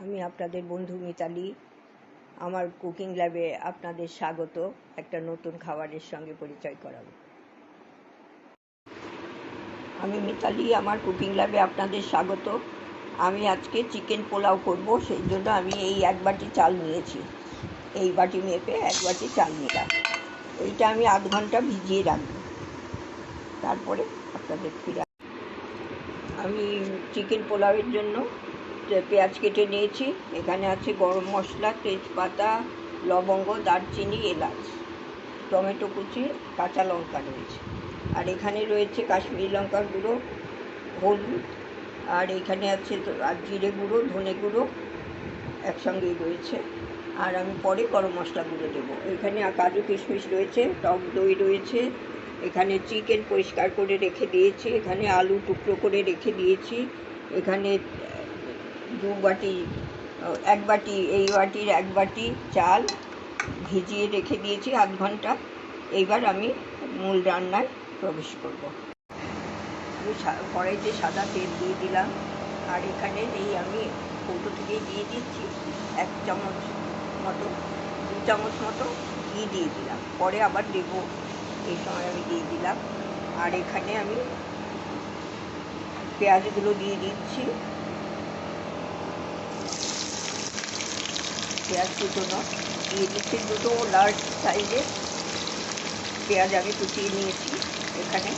আমি আপনাদের বন্ধু মিতালি। আমার কুকিং ল্যাবে আপনাদের স্বাগত। একটা নতুন খাবারের সঙ্গে পরিচয় করাবো। আমি মিতালি, আমার কুকিং ল্যাবে আপনাদের স্বাগত। আমি আজকে চিকেন পোলাও করব, সেই জন্য আমি এই 1 বাটি চাল নিয়েছি। এই বাটি মেপে 1 বাটি চাল নিলাম। এইটা আমি আধ ঘন্টা ভিজিয়ে রাখবো, তারপরে আপনাদের ফিরে। আমি চিকেন পোলাওয়ের জন্য পেঁয়াজ কেটে নিয়েছি। এখানে আছে গরম মশলা, তেজপাতা, লবঙ্গ, দারচিনি, এলাচ, টমেটো কুচি, কাঁচা লঙ্কা রয়েছে। আর এখানে রয়েছে কাশ্মীরি লঙ্কার গুঁড়ো, হলুদ, আর এখানে আছে আর জিরে গুঁড়ো, ধনে গুঁড়ো একসঙ্গেই রয়েছে। আর আমি পরে গরম মশলা গুঁড়ো দেবো। এখানে কাজু কিশমিশ রয়েছে, টক দই রয়েছে, এখানে চিকেন পরিষ্কার করে রেখে দিয়েছি, এখানে আলু টুকরো করে রেখে দিয়েছি, এখানে 2 বাটি 1 বাটি এই বাটির 1 বাটি চাল ভিজিয়ে রেখে দিয়েছি আধ ঘন্টা। এইবার আমি মূল রান্নায় প্রবেশ করব। আমি কড়াইতে সাদা তেল দিয়ে দিলাম, আর এখানে আমি কৌটো থেকেই দিয়ে দিচ্ছি 1 চামচ মতো, 2 চামচ মতো ঘি দিয়ে দিলাম, পরে আবার দেবো, এই সময় আমি দিয়ে দিলাম। আর এখানে আমি পেঁয়াজগুলো দিয়ে দিচ্ছি, পেঁয়াজ কুচোনো দিয়ে দিচ্ছি। 2টো লার্জ সাইজের পেঁয়াজ আমি কুচিয়ে নিয়েছি এখানে।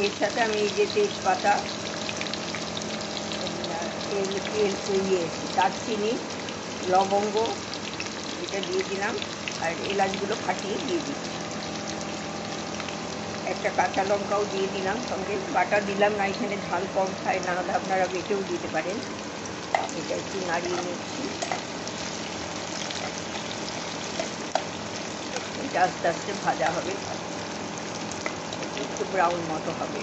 এর সাথে আমি এই যে তেজপাতা, দারচিনি, লবঙ্গ এটা দিয়ে দিলাম, আর এলাচগুলো ফাটিয়ে দিয়ে দিচ্ছি। একটা কাঁচা লঙ্কাও দিয়ে দিলাম সঙ্গে, বাটা দিলাম না, এখানে ঝাল কম খায় না, আপনারা বেটেও দিতে পারেন। এটা একটু নাড়িয়ে নিচ্ছি, এটা আস্তে আস্তে ভাজা হবে, একটু ব্রাউন মতো হবে।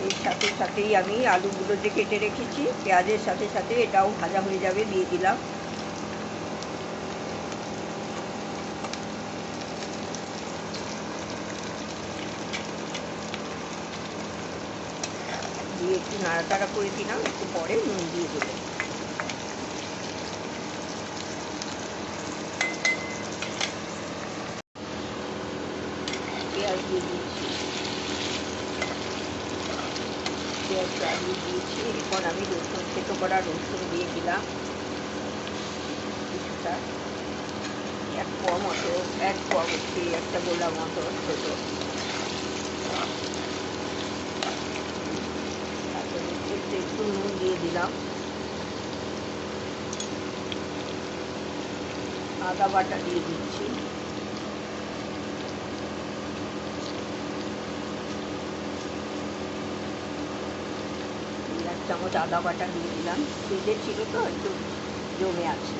এর সাথে সাথেই আমি আলুগুলো যে কেটে রেখেছি পেঁয়াজের সাথে সাথে এটাও ভাজা হয়ে যাবে, দিয়ে দিলাম। দিয়ে একটু নাড়াচাড়া করে দিলাম, একটু পরে নুন দিয়ে দেবো। পেঁয়াজ দিয়ে দিচ্ছি, পেঁয়াজ আলু দিয়েছি। এখন আমি রসুন, থেতো করা রসুন দিয়ে দিলাম কিছুটা, 1 পোয়া মতো, 1 পোয়া হচ্ছে, একটা গোলা মতো ছোটো। একটু নুন দিয়ে দিলাম। আদা বাটা দিয়ে দিচ্ছি, এক চামচ আদা বাটা দিয়ে দিলাম। ফ্রিজে ছিল তো একটু জমে আছে,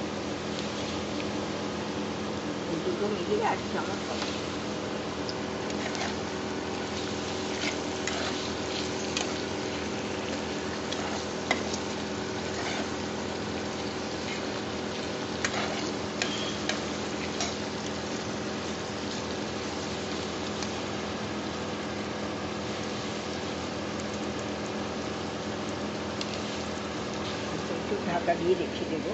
দুটো মিলিয়ে 1 চামচ হবে। একটু ঢাকা দিয়ে রেখে দেবো।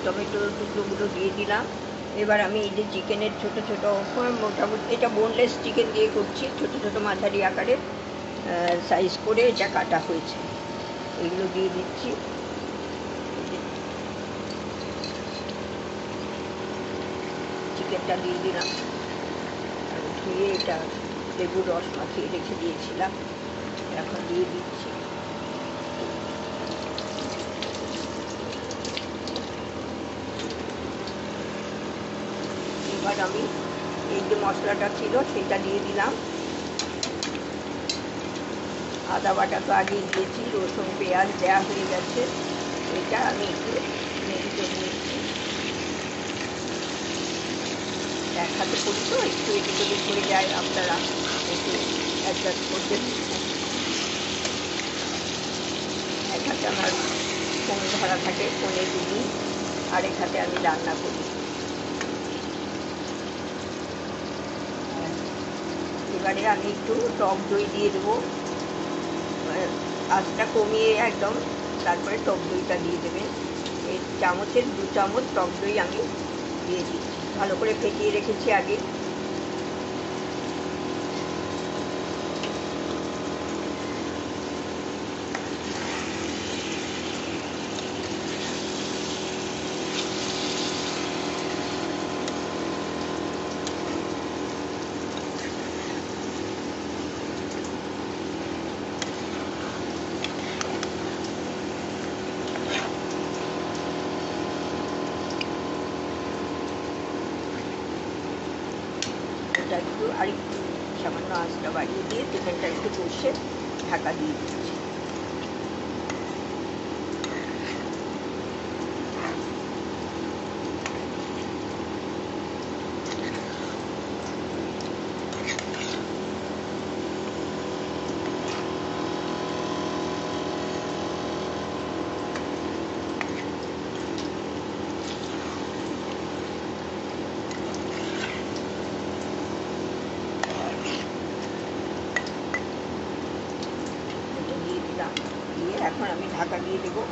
টমেটো টুকরোগুলো দিয়ে দিলাম। এবার আমি এই যে চিকেনের ছোটো ছোটো, মোটামুটি এটা বোনলেস চিকেন দিয়ে করছি, ছোটো ছোটো মাঝারি আকারের সাইজ করে এটা কাটা হয়েছে, এগুলো দিয়ে দিচ্ছি। চিকেনটা দিয়ে দিলাম, আর ধুয়ে এটা লেবুর রস মাখিয়ে রেখে দিয়েছিলাম, এখন দিয়ে দিচ্ছি। এবার আমি এই যে মশলাটা ছিল সেটা দিয়ে দিলাম। আদা বাটা তো আগেই দিয়েছি, রসুন পেঁয়াজ দেওয়া হয়ে গেছে, এটা আমি একটু নেড়ে চেড়ে নিচ্ছি। এক হাতে করি তো একটু এদিক ওদিক হয়ে যায়, আপনারা একটু অ্যাডজাস্ট করবেন। এক হাতে আমার ফোন ধরা থাকে, ফোনে তুলি, আরেক হাতে আমি রান্না করি। এবারে আমি একটু টক দই দিয়ে দেবো, আঁচটা কমিয়ে একদম, তারপরে টক দইটা দিয়ে দেবেন। এই চামচের 2 চামচ টক দই আমি দিয়ে দিচ্ছি, ভালো করে ফেটিয়ে রেখেছি আগে। এটা একটু আরেকটু সামান্য আঁচটা বাড়িয়ে দিয়ে চিকেনটা একটু কষে ঢাকা দিয়ে দিচ্ছি। এটা দিয়ে দিলাম, দিয়ে এখন আমি ঢাকা দিয়ে দেবো।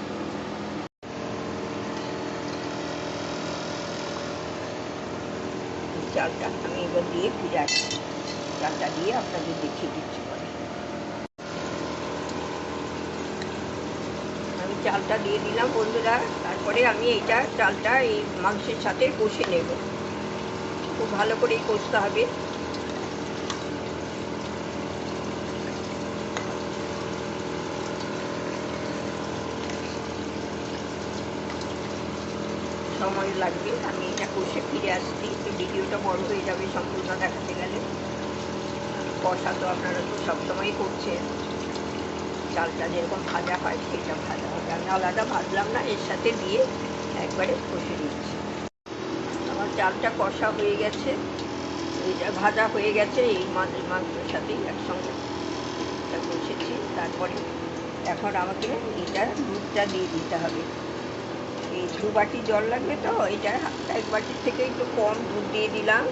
চালটা আমি এবার দিয়ে ফিরে আসছি, চালটা দিয়ে আপনাদের দেখিয়ে দিচ্ছি পরে। আমি চালটা দিয়ে দিলাম বন্ধুরা, তারপরে আমি এইটা চালটা এই মাংসের সাথে কষে নেব, খুব ভালো করেই কষতে হবে। সময় লাগবে, আমি এটা কষে ফিরে আসছি, তো ভিডিওটা বড় হয়ে যাবে সম্পূর্ণ দেখাতে গেলে। কষা তো আপনারা তো সবসময়ই করছেন, চালটা যেরকম ভাজা হয় সেটা ভাজা হবে, আমি আলাদা ভাজলাম না, এর সাথে দিয়ে একবারে কষে নিচ্ছি। আমার চালটা কষা হয়ে গেছে, এটা ভাজা হয়ে গেছে, এই মাংসের সাথেই একসঙ্গে এটা কষেছি। তারপরে এখন আমাকে এটা দুধটা দিয়ে দিতে হবে। এই 2 বাটি জল লাগবে, তো এটা 1 বাটির থেকে একটু কম দুধ দিয়ে দিলাম।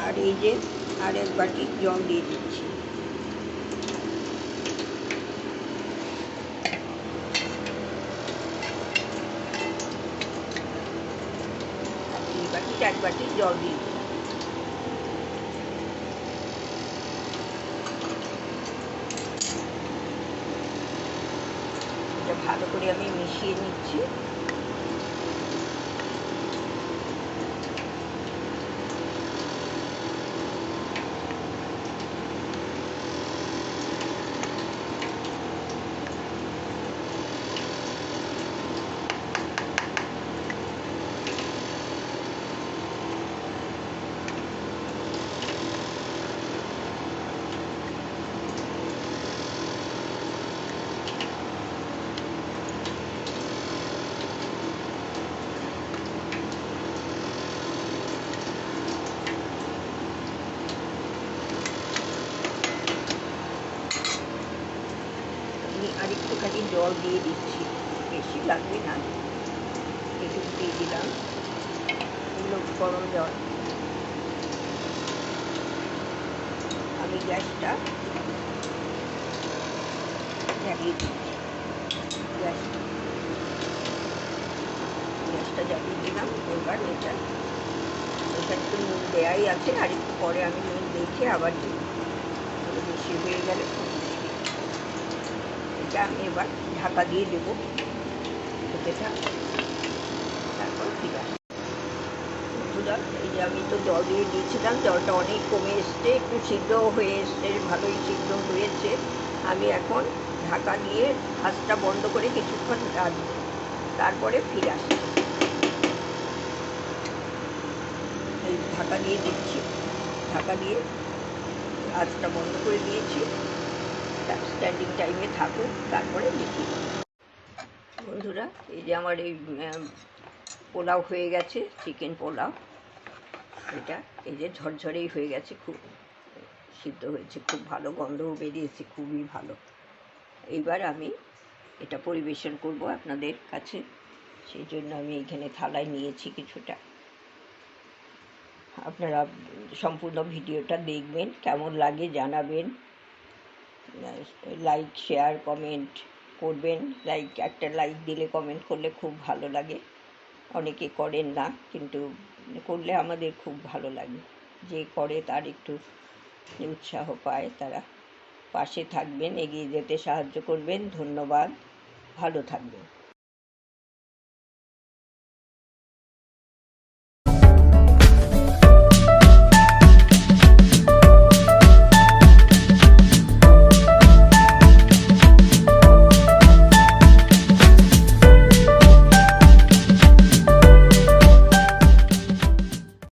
আর এই যে আর 1 বাটি জল দিয়ে দিচ্ছি। এই বাটিতে 1 বাটি জল দিয়ে দিলাম। এটা ভালো করে আমি মিশিয়ে নিচ্ছি। আমি আরেকটুখানি জল দিয়ে দিচ্ছি, বেশি লাগবে না, একটু দিয়ে দিলাম গরম জল। আমি গ্যাসটা জ্বালিয়ে দিচ্ছি, গ্যাসটা জ্বালিয়ে দিলাম। এবার এটা একটু নুন দেওয়াই আছে, আর একটু পরে আমি নুন দেখে আবার দিই, বেশি হয়ে গেলে খুব মুশকিল। এটা আমি এবার ঢাকা দিয়ে দেবো, এটা তারপর ফিরে আসবো। বন্ধুরা, এই যে আমি তো জল দিয়ে দিয়েছিলাম, জলটা অনেক কমে এসছে, একটু সিদ্ধ হয়ে এসছে, ভালোই সিদ্ধ হয়েছে। আমি এখন ঢাকা দিয়ে আঁচটা বন্ধ করে কিছুক্ষণ রাখবো, তারপরে ফিরে আসবো। এই ঢাকা দিয়ে দিচ্ছি, ঢাকা দিয়ে আঁচটা বন্ধ করে দিয়েছি, স্ট্যান্ডিং টাইমে থাকুক, তারপরে দেখি। বন্ধুরা, এই যে আমার এই পোলাও হয়ে গেছে, চিকেন পোলাও। এটা এই যে ঝরঝরেই হয়ে গেছে, খুব সিদ্ধ হয়েছে, খুব ভালো গন্ধও বেরিয়েছে, খুবই ভালো। এইবার আমি এটা পরিবেশন করব আপনাদের কাছে, সেই জন্য আমি এখানে থালায় নিয়েছি কিছুটা। আপনারা সম্পূর্ণ ভিডিওটা দেখবেন, কেমন লাগে জানাবেন, লাইক শেয়ার কমেন্ট করবেন। একটা লাইক দিলে কমেন্ট করলে খুব ভালো লাগে। অনেকে করেন না, কিন্তু করলে আমাদের খুব ভালো লাগে। যে করে তার একটু উৎসাহ পায়, তারা পাশে থাকবেন, এগিয়ে যেতে সাহায্য করবেন। ধন্যবাদ, ভালো থাকবেন।